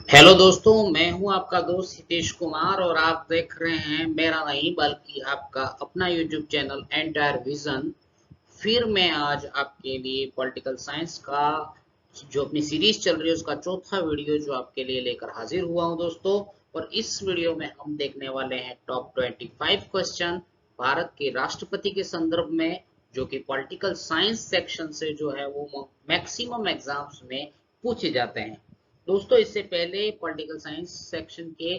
Hello दोस्तों, मैं हूं आपका दोस्त हितेश कुमार और आप देख रहे हैं मेरा नहीं बल्कि आपका अपना यूट्यूब चैनल एंटायर विजन। फिर मैं आज आपके लिए पॉलिटिकल साइंस का जो अपनी सीरीज चल रही है उसका चौथा वीडियो जो आपके लिए लेकर हाजिर हुआ हूं दोस्तों। और इस वीडियो में हम देखने वाले हैं टॉप 25 क्वेश्चन भारत के राष्ट्रपति के संदर्भ में, जो कि पॉलिटिकल साइंस सेक्शन से जो है वो मैक्सिमम एग्जाम्स में पूछे जाते हैं। दोस्तों, इससे पहले पॉलिटिकल साइंस सेक्शन के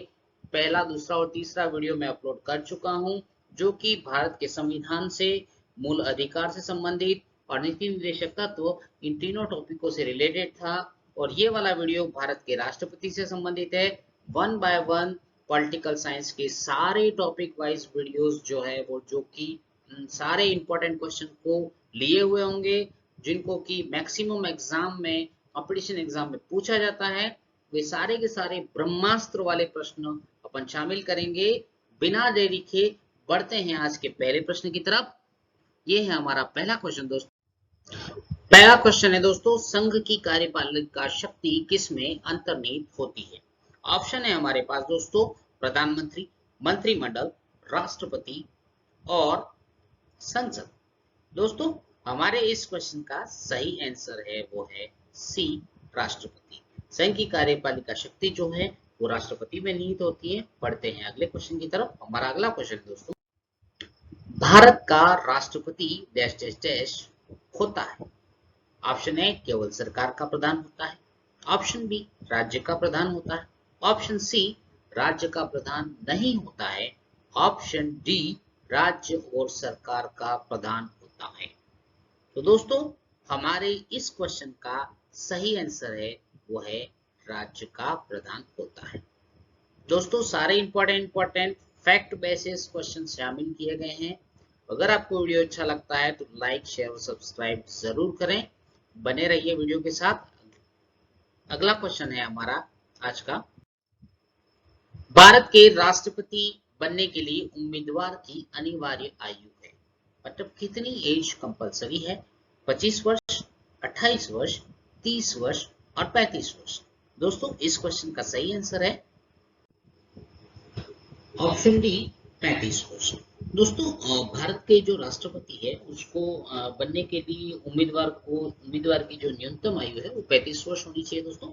पहला, दूसरा और तीसरा वीडियो मैं अपलोड कर चुका हूं, जो कि भारत के संविधान से, मूल अधिकार से संबंधित और नीति निर्देशक तत्व, इन तीनों टॉपिकों से रिलेटेड था। और ये वाला वीडियो भारत के राष्ट्रपति से संबंधित है। One by one political science के सारे टॉपिक वाइज वीडियोस जो है वो, जो कि सारे इंपॉर्टेंट क्वेश्चन को लिए हुए होंगे, जिनको कि मैक्सिमम एग्जाम में, कंपटीशन एग्जाम में पूछा जाता है। वे सारे के सारे ब्रह्मास्त्र वाले प्रश्न अपन शामिल करेंगे। बिना देरी के बढ़ते हैं आज के पहले प्रश्न की तरफ। ये है हमारा पहला क्वेश्चन दोस्तों। पहला क्वेश्चन है दोस्तों, संघ की कार्यपालिका शक्ति किसमें अंतर्निहित होती है? ऑप्शन है हमारे पास दोस्तों, प्रधानमंत्री, मंत्रिमंडल, राष्ट्रपति और संसद। दोस्तों, हमारे इस क्वेश्चन का सही आंसर है वो है सी, राष्ट्रपति। संघ की कार्यपालिका शक्ति जो है वो राष्ट्रपति में निहित होती है। पढ़ते हैं अगले क्वेश्चन की तरफ। हमारा अगला क्वेश्चन दोस्तों, भारत का राष्ट्रपति डैश डैश डैश होता है। ऑप्शन ए, केवल सरकार का प्रधान होता है। ऑप्शन बी, राज्य का प्रधान होता है। ऑप्शन सी, राज्य का प्रधान नहीं होता है। ऑप्शन डी, राज्य और सरकार का प्रधान होता है। तो दोस्तों, हमारे इस क्वेश्चन का सही आंसर है वो है राज्य का प्रधान होता है। दोस्तों, सारे इंपॉर्टेंट फैक्ट बेसिस क्वेश्चन शामिल किए गए हैं। अगर आपको वीडियो अच्छा लगता है तो लाइक, शेयर और सब्सक्राइब जरूर करें। बने रहिए वीडियो के साथ। अगला क्वेश्चन है हमारा आज का, भारत के राष्ट्रपति बनने के लिए उम्मीदवार की अनिवार्य आयु है, मतलब कितनी एज कंपलसरी है? 25 वर्ष, 28 वर्ष, 30 वर्ष और 35 वर्ष। दोस्तों, इस क्वेश्चन का सही आंसर है ऑप्शन डी, 35 वर्ष। दोस्तों, भारत के जो राष्ट्रपति है उसको बनने के लिए उम्मीदवार की जो न्यूनतम आयु है वो 35 वर्ष होनी चाहिए दोस्तों।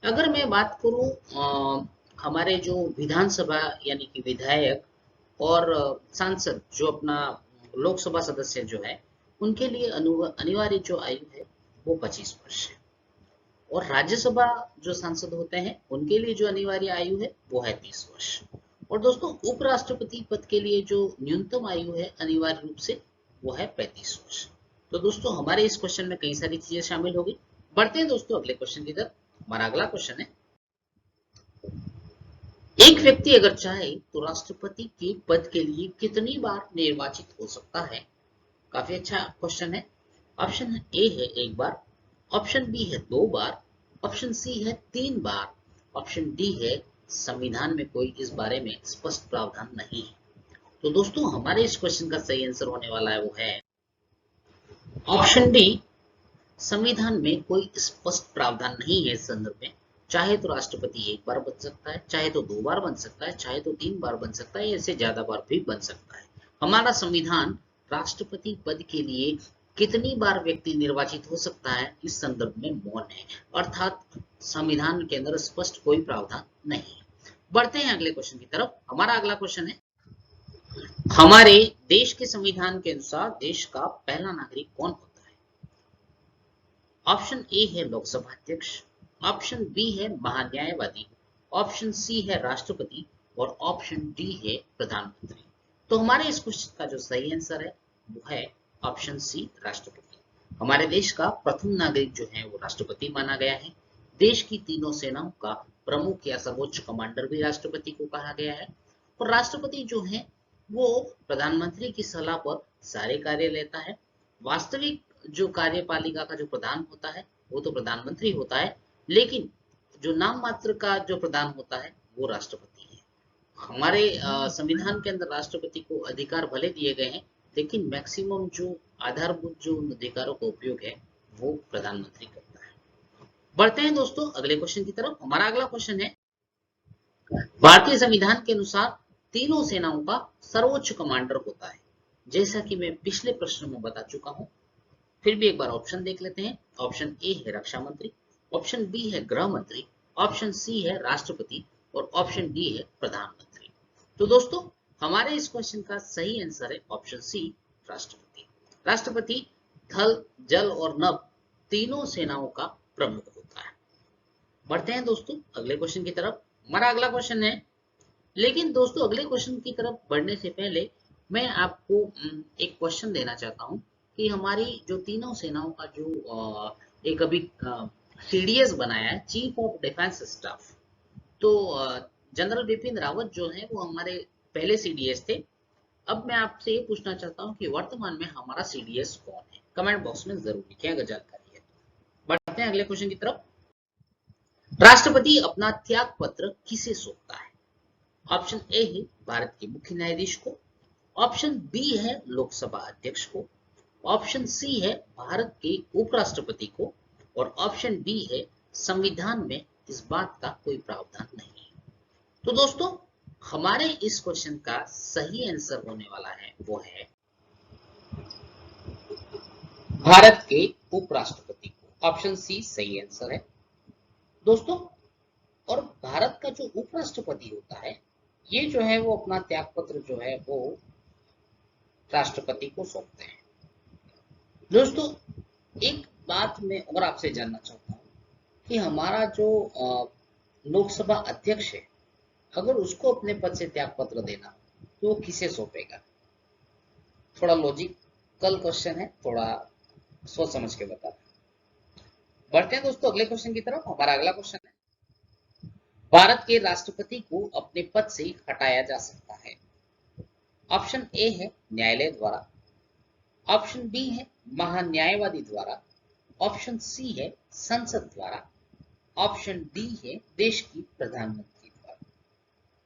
अगर मैं बात करूं हमारे जो विधानसभा यानी कि विधायक और सांसद जो अपना लोकसभा सदस्य जो है, उनके लिए अनिवार्य जो आयु है वो 25 वर्ष है। और राज्यसभा जो सांसद होते हैं उनके लिए जो अनिवार्य आयु है वो है 30 वर्ष। और दोस्तों, उपराष्ट्रपति पद के लिए जो न्यूनतम आयु है अनिवार्य रूप से वो है 35 वर्ष। तो दोस्तों, हमारे इस क्वेश्चन में कई सारी चीजें शामिल होगी। बढ़ते हैं दोस्तों अगले क्वेश्चन की तरफ। हमारा अगला क्वेश्चन है, एक व्यक्ति अगर चाहे तो राष्ट्रपति के पद के लिए कितनी बार निर्वाचित हो सकता है? काफी अच्छा क्वेश्चन है। ऑप्शन ए है एक बार, ऑप्शन बी है 2 बार, ऑप्शन सी है 3 बार, ऑप्शन डी है संविधान में कोई इस बारे में स्पष्ट प्रावधान नहीं है। तो दोस्तों, हमारे इस क्वेश्चन का सही आंसर होने वाला है वो है ऑप्शन डी, संविधान में कोई स्पष्ट प्रावधान नहीं है इस संदर्भ में। चाहे तो राष्ट्रपति एक बार बन सकता है, चाहे तो 2 बार बन सकता है, चाहे तो 3 बार बन सकता है, इससे ज्यादा बार भी बन सकता है। हमारा संविधान राष्ट्रपति पद के लिए कितनी बार व्यक्ति निर्वाचित हो सकता है इस संदर्भ में मौन है, अर्थात संविधान के अंदर स्पष्ट कोई प्रावधान नहीं है। बढ़ते हैं अगले क्वेश्चन की तरफ। हमारा अगला क्वेश्चन है, हमारे देश के संविधान के अनुसार देश का पहला नागरिक कौन होता है? ऑप्शन ए है लोकसभा अध्यक्ष, ऑप्शन बी है महान्यायवादी, ऑप्शन सी है राष्ट्रपति और ऑप्शन डी है प्रधानमंत्री। तो हमारे इस क्वेश्चन का जो सही आंसर है वो है ऑप्शन सी, राष्ट्रपति। हमारे देश का प्रथम नागरिक जो है वो राष्ट्रपति माना गया है। देश की तीनों सेनाओं का प्रमुख या सर्वोच्च कमांडर भी राष्ट्रपति को कहा गया है। और राष्ट्रपति जो है वो प्रधानमंत्री की सलाह पर सारे कार्य लेता है। वास्तविक जो कार्यपालिका का जो प्रधान होता है वो तो प्रधानमंत्री होता है, लेकिन जो नाम मात्र का जो प्रधान होता है वो राष्ट्रपति है। हमारे संविधान के अंदर राष्ट्रपति को अधिकार भले दिए गए हैं, लेकिन मैक्सिमम जो आधारभूत जो अधिकारों का उपयोग है वो प्रधानमंत्री करता है। बढ़ते हैं दोस्तों अगले क्वेश्चन की तरफ। हमारा अगला क्वेश्चन है, भारतीय संविधान के अनुसार तीनों सेनाओं का सर्वोच्च कमांडर होता है। जैसा कि मैं पिछले प्रश्न में बता चुका हूं, फिर भी एक बार ऑप्शन देख लेते हैं। ऑप्शन ए है रक्षा मंत्री, ऑप्शन बी है गृह मंत्री, ऑप्शन सी है राष्ट्रपति और ऑप्शन डी है प्रधानमंत्री। तो दोस्तों हमारे इस क्वेश्चन का सही आंसर है ऑप्शन सी, राष्ट्रपति। राष्ट्रपति थल, जल और नभ तीनों सेनाओं का प्रमुख होता है। बढ़ते हैं दोस्तों अगले क्वेश्चन की तरफ। हमारा अगला क्वेश्चन है, लेकिन दोस्तों अगले क्वेश्चन की तरफ बढ़ने से पहले मैं आपको एक क्वेश्चन देना चाहता हूं कि हमारी जो तीनों सेनाओं का जो एक अभी सीडीएस बनाया है, चीफ ऑफ डिफेंस स्टाफ, तो जनरल बिपिन रावत जो है वो हमारे पहले सीडीएस थे। अब मैं आपसे ये पूछना चाहता हूं कि वर्तमान में हमारा सीडीएस कौन है। कमेंट बॉक्स में जरूर लिखें अगर जानकारी है। बढ़ते हैं अगले क्वेश्चन की तरफ। राष्ट्रपति अपना त्याग पत्र किसे सौंपता है? ऑप्शन ए है भारत के मुख्य न्यायाधीश को, ऑप्शन बी है लोकसभा अध्यक्ष को, ऑप्शन सी है भारत के उपराष्ट्रपति को और ऑप्शन डी है संविधान में इस बात का कोई प्रावधान नहीं है। तो दोस्तों हमारे इस क्वेश्चन का सही आंसर होने वाला है वो है भारत के उपराष्ट्रपति को। ऑप्शन सी सही आंसर है दोस्तों। और भारत का जो उपराष्ट्रपति होता है, ये जो है वो अपना त्याग पत्र जो है वो राष्ट्रपति को सौंपते हैं। दोस्तों एक बात मैं और आपसे जानना चाहता हूँ कि हमारा जो लोकसभा अध्यक्ष है, अगर उसको अपने पद से त्याग पत्र देना तो वो किसे सौंपेगा? थोड़ा लॉजिकल क्वेश्चन है, थोड़ा सोच समझ के बता। बढ़ते हैं दोस्तों अगले क्वेश्चन की तरफ। हमारा अगला क्वेश्चन है, भारत के राष्ट्रपति को अपने पद से हटाया जा सकता है। ऑप्शन ए है न्यायालय द्वारा, ऑप्शन बी है महान्यायवादी द्वारा, ऑप्शन सी है संसद द्वारा, ऑप्शन डी है देश की प्रधानमंत्री द्वारा।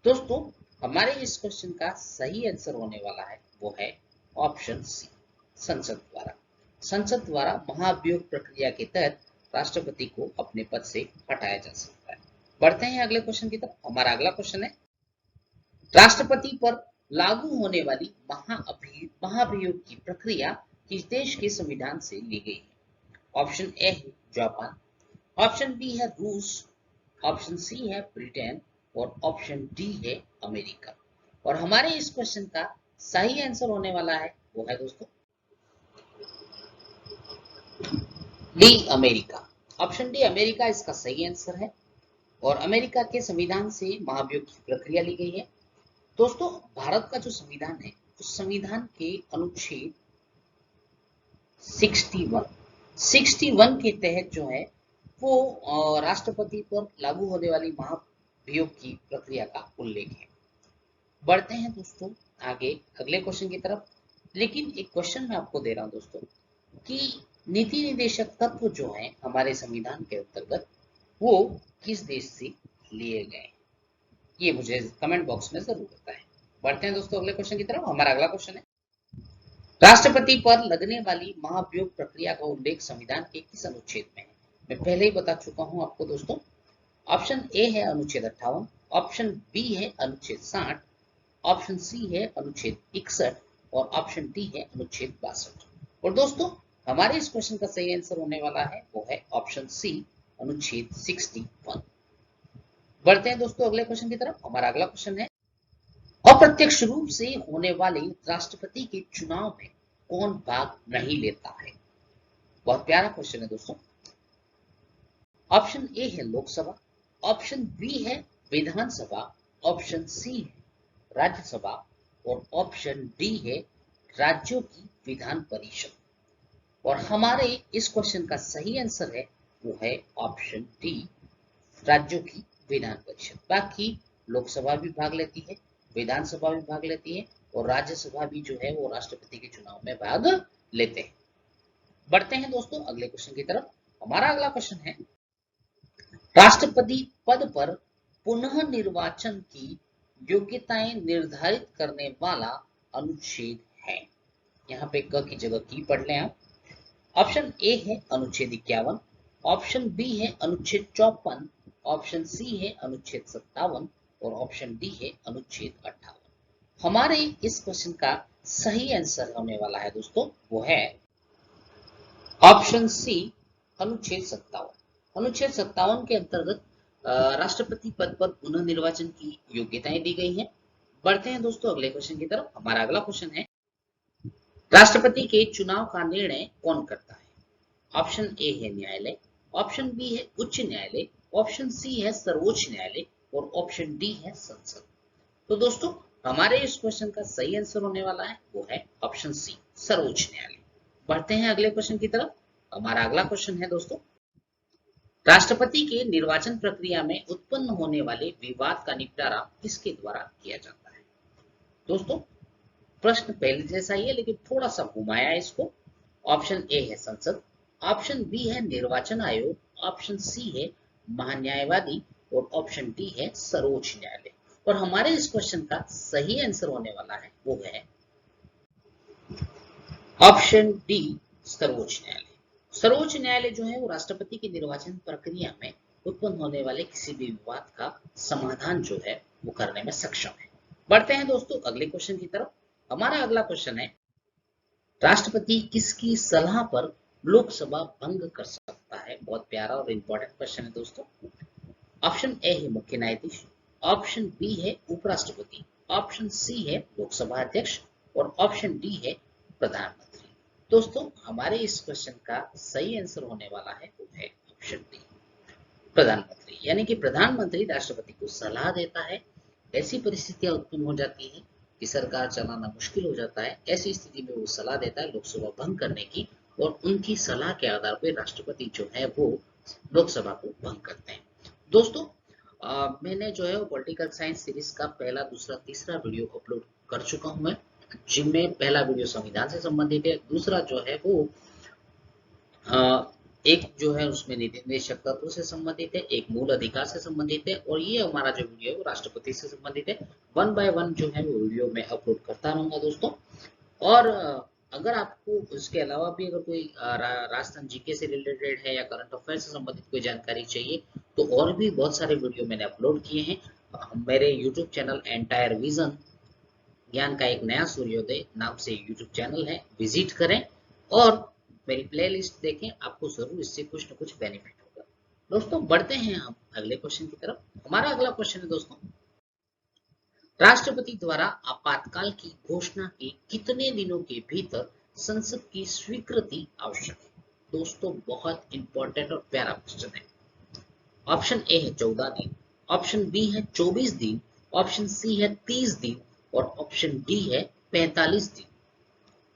दोस्तों हमारे इस क्वेश्चन का सही आंसर होने वाला है वो है ऑप्शन सी, संसद द्वारा। संसद द्वारा महाभियोग प्रक्रिया के तहत राष्ट्रपति को अपने पद से हटाया जा सकता है। बढ़ते हैं अगले क्वेश्चन की तरफ। हमारा अगला क्वेश्चन है, राष्ट्रपति पर लागू होने वाली महाभियोग की प्रक्रिया किस देश के संविधान से ली गई है? ऑप्शन ए है जापान, ऑप्शन बी है रूस, ऑप्शन सी है ब्रिटेन और ऑप्शन डी है अमेरिका। और हमारे इस क्वेश्चन का सही आंसर होने वाला है वो है दोस्तों D, America. Option D America इसका सही आंसर है और अमेरिका के संविधान से महाभियोग की प्रक्रिया ली गई है। दोस्तों भारत का जो संविधान है उस संविधान के अनुच्छेद 61 के तहत जो है वो राष्ट्रपति पर लागू होने वाली महाभियोग की प्रक्रिया का उल्लेख है। बढ़ते हैं दोस्तों आगे अगले क्वेश्चन की तरफ। लेकिन एक क्वेश्चन मैं आपको दे रहा हूं दोस्तों कि नीति निर्देशक तत्व जो है हमारे संविधान के अंतर्गत वो किस देश से लिए गए, ये मुझे कमेंट बॉक्स में जरूर बताएं। बढ़ते हैं दोस्तों अगले क्वेश्चन की तरफ। हमारा अगला क्वेश्चन है, राष्ट्रपति पर लगने वाली महाभियोग प्रक्रिया का उल्लेख संविधान के किस अनुच्छेद में है? मैं पहले ही बता चुका हूं आपको दोस्तों। ऑप्शन ए है अनुच्छेद 58, ऑप्शन बी है अनुच्छेद 60, ऑप्शन सी है अनुच्छेद 61 और ऑप्शन डी है अनुच्छेद 62। और दोस्तों हमारे इस क्वेश्चन का सही आंसर होने वाला है वो है ऑप्शन सी, अनुच्छेद 61। बढ़ते हैं दोस्तों अगले क्वेश्चन की तरफ। हमारा अगला क्वेश्चन है, अप्रत्यक्ष रूप से होने वाले राष्ट्रपति के चुनाव में कौन भाग नहीं लेता है? बहुत प्यारा क्वेश्चन है दोस्तों। ऑप्शन ए है लोकसभा, ऑप्शन बी है विधानसभा, ऑप्शन सी है राज्यसभा और ऑप्शन डी है राज्यों की विधान परिषद। और हमारे इस क्वेश्चन का सही आंसर है वो है ऑप्शन डी, राज्यों की विधान परिषद। बाकी लोकसभा भी भाग लेती है, विधानसभा भी भाग लेती है और राज्यसभा भी जो है वो राष्ट्रपति के चुनाव में भाग लेते हैं। बढ़ते हैं दोस्तों अगले क्वेश्चन की तरफ। हमारा अगला क्वेश्चन है, राष्ट्रपति पद पर पुनः निर्वाचन की योग्यताएं निर्धारित करने वाला अनुच्छेद है। यहाँ पे क की जगह की पढ़ लें आप। ऑप्शन ए है अनुच्छेद 51, ऑप्शन बी है अनुच्छेद 54, ऑप्शन सी है अनुच्छेद 57 और ऑप्शन डी है अनुच्छेद 58। हमारे इस क्वेश्चन का सही आंसर होने वाला है दोस्तों, वो है ऑप्शन सी अनुच्छेद 57। अनुच्छेद 57 के अंतर्गत राष्ट्रपति पद पर पुनः निर्वाचन की योग्यताएं दी गई हैं। बढ़ते हैं दोस्तों अगले क्वेश्चन की तरफ। हमारा अगला क्वेश्चन है, राष्ट्रपति के चुनाव का निर्णय कौन करता है? ऑप्शन ए है न्यायालय, ऑप्शन बी है उच्च न्यायालय, ऑप्शन सी है सर्वोच्च न्यायालय और ऑप्शन डी है संसद। तो दोस्तों हमारे इस क्वेश्चन का सही आंसर होने वाला है वो है ऑप्शन सी सर्वोच्च न्यायालय। बढ़ते हैं अगले क्वेश्चन की तरफ। हमारा अगला क्वेश्चन है दोस्तों, राष्ट्रपति के निर्वाचन प्रक्रिया में उत्पन्न होने वाले विवाद का निपटारा किसके द्वारा किया जाता है? दोस्तों प्रश्न पहले जैसा ही है लेकिन थोड़ा सा घुमाया है इसको। ऑप्शन ए है संसद, ऑप्शन बी है निर्वाचन आयोग, ऑप्शन सी है महान्यायवादी और ऑप्शन डी है सर्वोच्च न्यायालय। और हमारे इस क्वेश्चन का सही आंसर होने वाला है वो है ऑप्शन डी सर्वोच्च न्यायालय। सर्वोच्च न्यायालय जो है वो राष्ट्रपति की निर्वाचन प्रक्रिया में उत्पन्न होने वाले किसी भी विवाद का समाधान जो है वो करने में सक्षम है। बढ़ते हैं दोस्तों अगले क्वेश्चन की तरफ। हमारा अगला क्वेश्चन है, राष्ट्रपति किसकी सलाह पर लोकसभा भंग कर सकता है? बहुत प्यारा और इंपॉर्टेंट क्वेश्चन है दोस्तों। ऑप्शन ए है मुख्य न्यायाधीश, ऑप्शन बी है उपराष्ट्रपति, ऑप्शन सी है लोकसभा अध्यक्ष और ऑप्शन डी है प्रधानमंत्री। दोस्तों हमारे इस क्वेश्चन का सही आंसर होने वाला है वो है ऑप्शन डी प्रधानमंत्री। यानी कि प्रधानमंत्री राष्ट्रपति को सलाह देता है। ऐसी परिस्थितियां उत्पन्न हो जाती है कि सरकार चलाना मुश्किल हो जाता है, ऐसी स्थिति में वो सलाह देता है लोकसभा भंग करने की और उनकी सलाह के आधार पर राष्ट्रपति जो है वो लोकसभा को भंग करते हैं। दोस्तों मैंने जो है वो पॉलिटिकल साइंस सीरीज का पहला, दूसरा, तीसरा वीडियो अपलोड कर चुका हूं मैं, जिनमें पहला वीडियो संविधान से संबंधित है, दूसरा जो है वो एक जो है उसमें निदेशक तत्व से संबंधित है, एक मूल अधिकार से संबंधित है और ये हमारा जो वीडियो है वो राष्ट्रपति से संबंधित है। 1 बाय 1 जो है वो वीडियो में अपलोड करता रहूंगा दोस्तों। और अगर आपको इसके अलावा भी अगर कोई राजस्थान जीके से रिलेटेड है या करंट अफेयर से संबंधित कोई जानकारी चाहिए तो और भी बहुत सारे वीडियो मैंने अपलोड किए हैं। मेरे यूट्यूब चैनल एंटायर विजन ज्ञान का एक नया सूर्योदय नाम से यूट्यूब चैनल है, विजिट करें और मेरी प्लेलिस्ट देखें, आपको जरूर इससे कुछ न कुछ बेनिफिट होगा। दोस्तों बढ़ते हैं हम अगले क्वेश्चन की तरफ। हमारा अगला क्वेश्चन है दोस्तों, राष्ट्रपति द्वारा आपातकाल की घोषणा के कितने दिनों के भीतर संसद की स्वीकृति आवश्यक है? दोस्तों बहुत इंपॉर्टेंट और प्यारा क्वेश्चन है। ऑप्शन ए है 14 दिन, ऑप्शन बी है 24 दिन, ऑप्शन सी है 30 दिन और ऑप्शन डी है 45 दिन।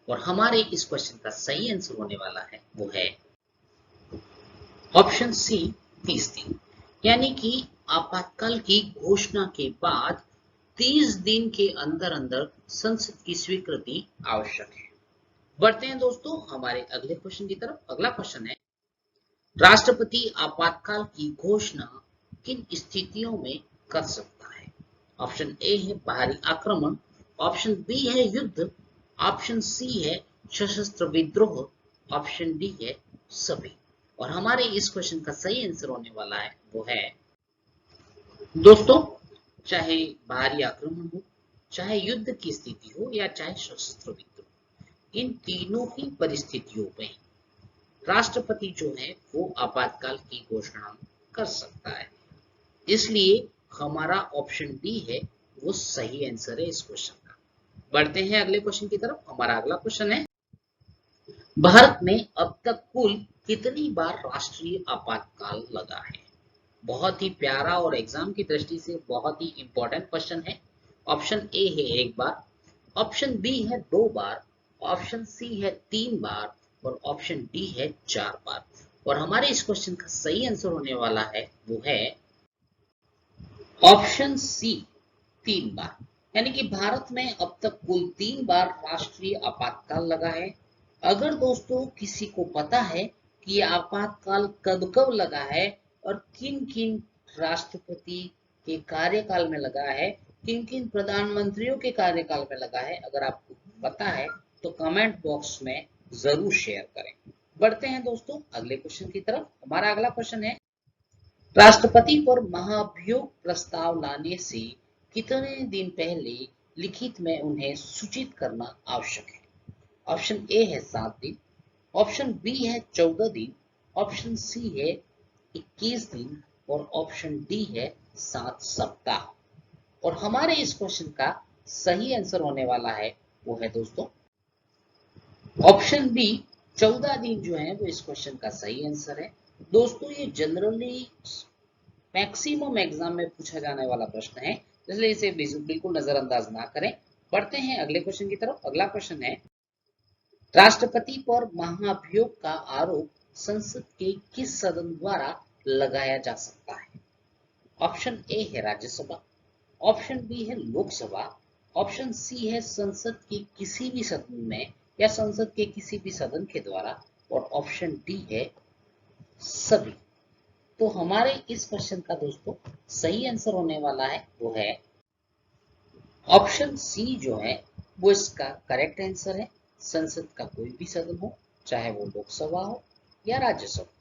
और हमारे इस क्वेश्चन का सही आंसर होने वाला है वो है ऑप्शन सी 30 दिन। यानी कि आपातकाल की घोषणा के बाद 30 दिन के अंदर अंदर संसद की स्वीकृति आवश्यक है। बढ़ते हैं दोस्तों हमारे अगले क्वेश्चन की तरफ। अगला क्वेश्चन है, राष्ट्रपति आपातकाल की घोषणा किन स्थितियों में कर सकता है? ऑप्शन ए है बाहरी आक्रमण, ऑप्शन बी है युद्ध, ऑप्शन सी है सशस्त्र विद्रोह, ऑप्शन डी है सभी। और हमारे इस क्वेश्चन का सही आंसर होने वाला है वो है दोस्तों, चाहे बाहरी आक्रमण हो, चाहे युद्ध की स्थिति हो या चाहे सशस्त्र विद्रोह, इन तीनों ही परिस्थितियों में राष्ट्रपति जो है वो आपातकाल की घोषणा कर सकता है। इसलिए हमारा ऑप्शन डी है वो सही आंसर है इस क्वेश्चन का। बढ़ते हैं अगले क्वेश्चन की तरफ। हमारा अगला क्वेश्चन है, भारत में अब तक कुल कितनी बार राष्ट्रीय आपातकाल लगा है? बहुत ही प्यारा और एग्जाम की दृष्टि से बहुत ही इंपॉर्टेंट क्वेश्चन है। ऑप्शन ए है 1 बार, ऑप्शन बी है 2 बार, ऑप्शन सी है 3 बार और ऑप्शन डी है 4 बार। और हमारे इस क्वेश्चन का सही आंसर होने वाला है वो है ऑप्शन सी 3 बार। यानी कि भारत में अब तक कुल 3 बार राष्ट्रीय आपातकाल लगा है। अगर दोस्तों किसी को पता है कि ये आपातकाल कब कब लगा है और किन किन राष्ट्रपति के कार्यकाल में लगा है, किन किन प्रधानमंत्रियों के कार्यकाल में लगा है, अगर आपको पता है तो कमेंट बॉक्स में जरूर शेयर करें। बढ़ते हैं दोस्तों अगले क्वेश्चन की तरफ। हमारा अगला क्वेश्चन है, राष्ट्रपति पर महाभियोग प्रस्ताव लाने से कितने दिन पहले लिखित में उन्हें सूचित करना आवश्यक है? ऑप्शन ए है 7 दिन, ऑप्शन बी है 14 दिन, ऑप्शन सी है 21 दिन और ऑप्शन डी है 7 सप्ताह। और हमारे इस क्वेश्चन का सही आंसर होने वाला है वो है दोस्तों ऑप्शन बी, 14 दिन जो है वो इस क्वेश्चन का सही आंसर है। दोस्तों ये जनरली मैक्सिमम एग्जाम में पूछा जाने वाला प्रश्न है, इसलिए इसे बिल्कुल नजरअंदाज ना करें। बढ़ते हैं अगले क्वेश्चन की तरफ। अगला क्वेश्चन है, राष्ट्रपति पर महाभियोग का आरोप संसद के किस सदन द्वारा लगाया जा सकता है? ऑप्शन ए है राज्यसभा, ऑप्शन बी है लोकसभा, ऑप्शन सी है संसद के किसी भी सदन में या संसद के किसी भी सदन के द्वारा और ऑप्शन डी है सभी। तो हमारे इस क्वेश्चन का दोस्तों सही आंसर होने वाला है वो है ऑप्शन सी जो है वो इसका करेक्ट आंसर है। संसद का कोई भी सदन हो, चाहे वो लोकसभा हो या राज्यसभा,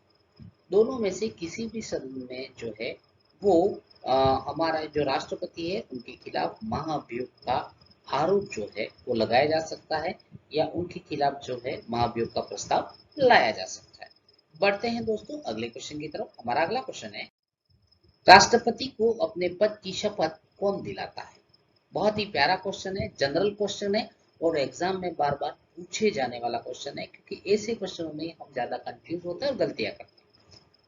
दोनों में से किसी भी सदन में जो है वो हमारा जो राष्ट्रपति है उनके खिलाफ महाभियोग का आरोप जो है वो लगाया जा सकता है या उनके खिलाफ जो है महाभियोग का प्रस्ताव लाया जा सकता है। बढ़ते हैं दोस्तों अगले क्वेश्चन की तरफ। हमारा अगला क्वेश्चन है, राष्ट्रपति को अपने पद की शपथ कौन दिलाता है? बहुत ही प्यारा क्वेश्चन है, जनरल क्वेश्चन है और एग्जाम में बार बार पूछे जाने वाला क्वेश्चन है, क्योंकि ऐसे क्वेश्चनों में हम ज्यादा कंफ्यूज होते हैं और गलतियां करते हैं।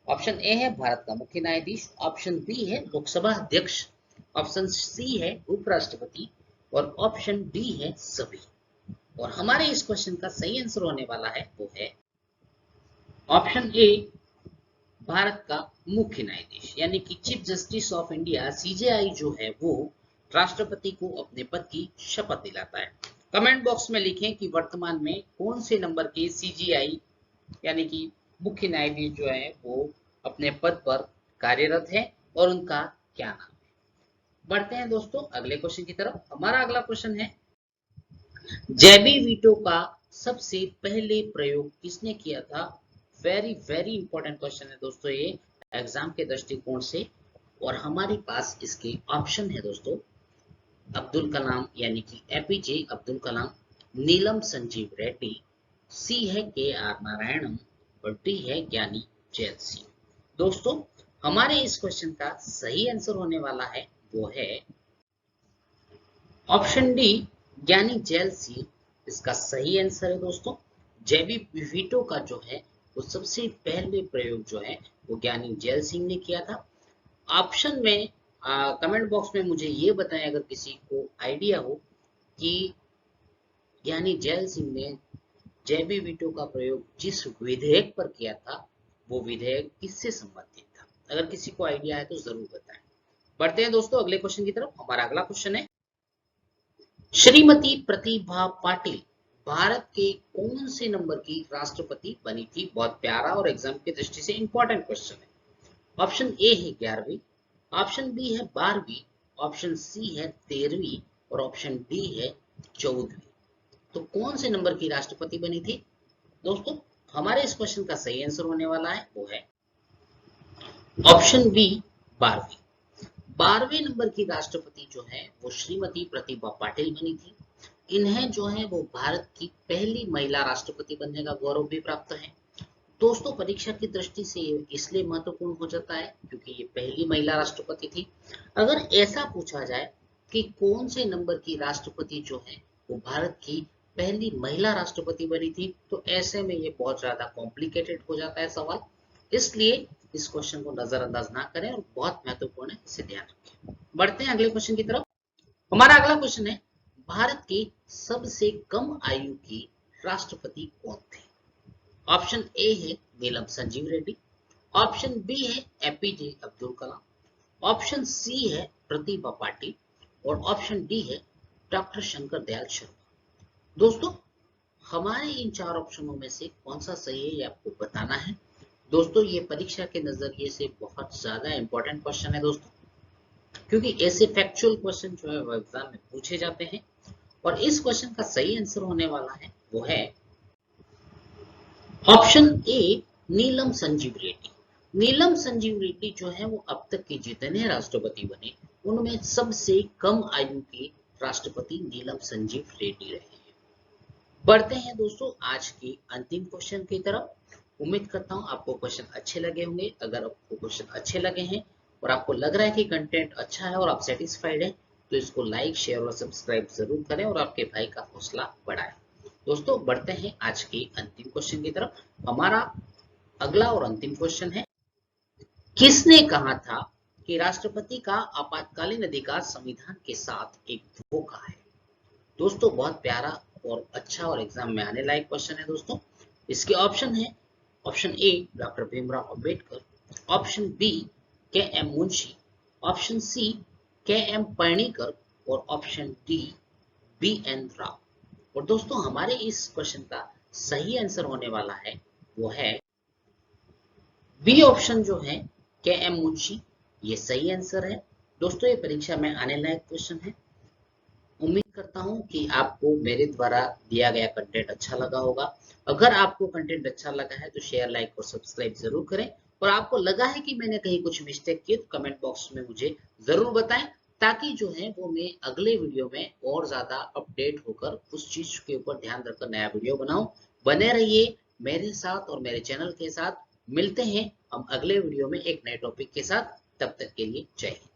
ऑप्शन ए है भारत का मुख्य न्यायाधीश, ऑप्शन बी है लोकसभा अध्यक्ष, ऑप्शन सी है उपराष्ट्रपति और ऑप्शन डी है सभी। और हमारे इस क्वेश्चन का सही आंसर होने वाला है वो है ऑप्शन ए, भारत का मुख्य न्यायाधीश यानी कि chief justice of India CJI जो है वो राष्ट्रपति को अपने पद की शपथ दिलाता है। कमेंट बॉक्स में लिखें कि वर्तमान में कौन से नंबर के सीजीआई यानी कि मुख्य न्यायाधीश जो है वो अपने पद पर कार्यरत है और उनका क्या नाम है। बढ़ते हैं दोस्तों अगले क्वेश्चन की तरफ। हमारा अगला क्वेश्चन है, जेबी वीटो का सबसे पहले प्रयोग किसने किया था? वेरी वेरी इंपॉर्टेंट क्वेश्चन है दोस्तों ये एग्जाम के दृष्टिकोण से। और हमारे पास इसके ऑप्शन है दोस्तों, अब्दुल कलाम यानी कि एपीजे अब्दुल कलाम, नीलम संजीव रेड्डी, सी है के आर नारायणन और डी है ज्ञानी जैल सिंह। दोस्तों हमारे इस क्वेश्चन का सही आंसर होने वाला है वो है ऑप्शन डी, ज्ञानी जैल सिंह इसका सही आंसर है दोस्तों। जेबी वीटो का जो है वो सबसे पहले प्रयोग जो है वो ज्ञानी जैल सिंह ने किया था। ऑप्शन में कमेंट बॉक्स में मुझे ये बताएं अगर किसी को आइडिया हो कि ज्ञानी जैल सिंह ने जेबी वीटो का प्रयोग जिस विधेयक पर किया था वो विधेयक किससे संबंधित था? अगर किसी को आइडिया है तो जरूर बताएं। बढ़ते हैं दोस्तों अगले क्वेश्चन की तरफ। हमारा अगला क्वेश्चन है, श्रीमती प्रतिभा पाटिल भारत के कौन से नंबर की राष्ट्रपति बनी थी? बहुत प्यारा और एग्जाम की दृष्टि से इंपॉर्टेंट क्वेश्चन है। ऑप्शन ए है 11वीं, ऑप्शन बी है 12वीं, ऑप्शन सी है 13वीं और ऑप्शन डी है 14वीं। तो कौन से नंबर की राष्ट्रपति बनी थी? दोस्तों हमारे इस क्वेश्चन का सही आंसर होने वाला है वो है ऑप्शन बी, 12वीं। 12वें नंबर की राष्ट्रपति जो है वो श्रीमती प्रतिभा पाटिल बनी थी। इन्हें जो है वो भारत की पहली महिला राष्ट्रपति बनने का गौरव भी प्राप्त है। दोस्तों परीक्षा की दृष्टि से ये इसलिए महत्वपूर्ण हो जाता है क्योंकि ये पहली महिला राष्ट्रपति थी। अगर ऐसा पूछा जाए कि कौन से नंबर की राष्ट्रपति जो है वो भारत की पहली महिला राष्ट्रपति बनी थी, तो ऐसे में ये बहुत ज्यादा कॉम्प्लिकेटेड हो जाता है सवाल, इसलिए इस क्वेश्चन को नजरअंदाज ना करें और बहुत महत्वपूर्ण है, इसे ध्यान रखें। बढ़ते हैं अगले क्वेश्चन की तरफ। हमारा अगला क्वेश्चन है, भारत के सबसे कम आयु की राष्ट्रपति कौन थे? ऑप्शन ए है नीलम संजीव रेड्डी, ऑप्शन बी है APJ Abdul Kalam, option C है प्रतिभा पाटिल और ऑप्शन डी है डॉक्टर शंकर दयाल शर्मा। दोस्तों हमारे इन चार ऑप्शनों में से कौन सा सही है ये आपको बताना है। दोस्तों ये परीक्षा के नजरिए से बहुत ज्यादा इंपॉर्टेंट क्वेश्चन है दोस्तों, क्योंकि ऐसे फैक्चुअल क्वेश्चन जो है वो एग्जाम में पूछे जाते हैं। और इस क्वेश्चन का सही आंसर होने वाला है वो है ऑप्शन ए नीलम संजीव रेड्डी। नीलम संजीव रेड्डी जो है वो अब तक के जितने राष्ट्रपति बने उनमें सबसे कम आयु के राष्ट्रपति नीलम संजीव रेड्डी रहे हैं। बढ़ते हैं दोस्तों आज के अंतिम क्वेश्चन की तरफ। उम्मीद करता हूं आपको क्वेश्चन अच्छे लगे होंगे। अगर आपको क्वेश्चन अच्छे लगे हैं और आपको लग रहा है कि कंटेंट अच्छा है और आप सेटिस्फाइड हैं तो इसको लाइक शेयर और सब्सक्राइब जरूर करें और आपके भाई का हौसला बढ़ाएं। दोस्तों बढ़ते हैं आज के अंतिम क्वेश्चन की तरफ। हमारा अगला और अंतिम क्वेश्चन है, किसने कहा था कि राष्ट्रपति का आपातकालीन अधिकार संविधान के साथ एक धोखा है? दोस्तों बहुत प्यारा और अच्छा और एग्जाम में आने लायक क्वेश्चन है दोस्तों। इसके ऑप्शन है, option A doctor Bhimrao Ambedkar, option B K M Munshi, option C K M Panikkar और option D B N Rao. और दोस्तों हमारे इस क्वेश्चन का सही आंसर होने वाला है वो है बी ऑप्शन जो है के एम मुंशी, ये सही आंसर है। दोस्तों ये परीक्षा में आने लायक क्वेश्चन है। उम्मीद करता हूं कि आपको मेरे द्वारा दिया गया कंटेंट अच्छा लगा होगा। अगर आपको कंटेंट अच्छा लगा है तो शेयर लाइक और सब्सक्राइब जरूर करें और आपको लगा है कि मैंने कहीं कुछ मिस्टेक की तो कमेंट बॉक्स में मुझे जरूर बताएं ताकि जो है वो मैं अगले वीडियो में और ज्यादा अपडेट होकर उस चीज के ऊपर ध्यान रखकर नया वीडियो बनाऊं। बने रहिए मेरे साथ और मेरे चैनल के साथ। मिलते हैं हम अगले वीडियो में एक नए टॉपिक के साथ। तब तक के लिए जय हिंद।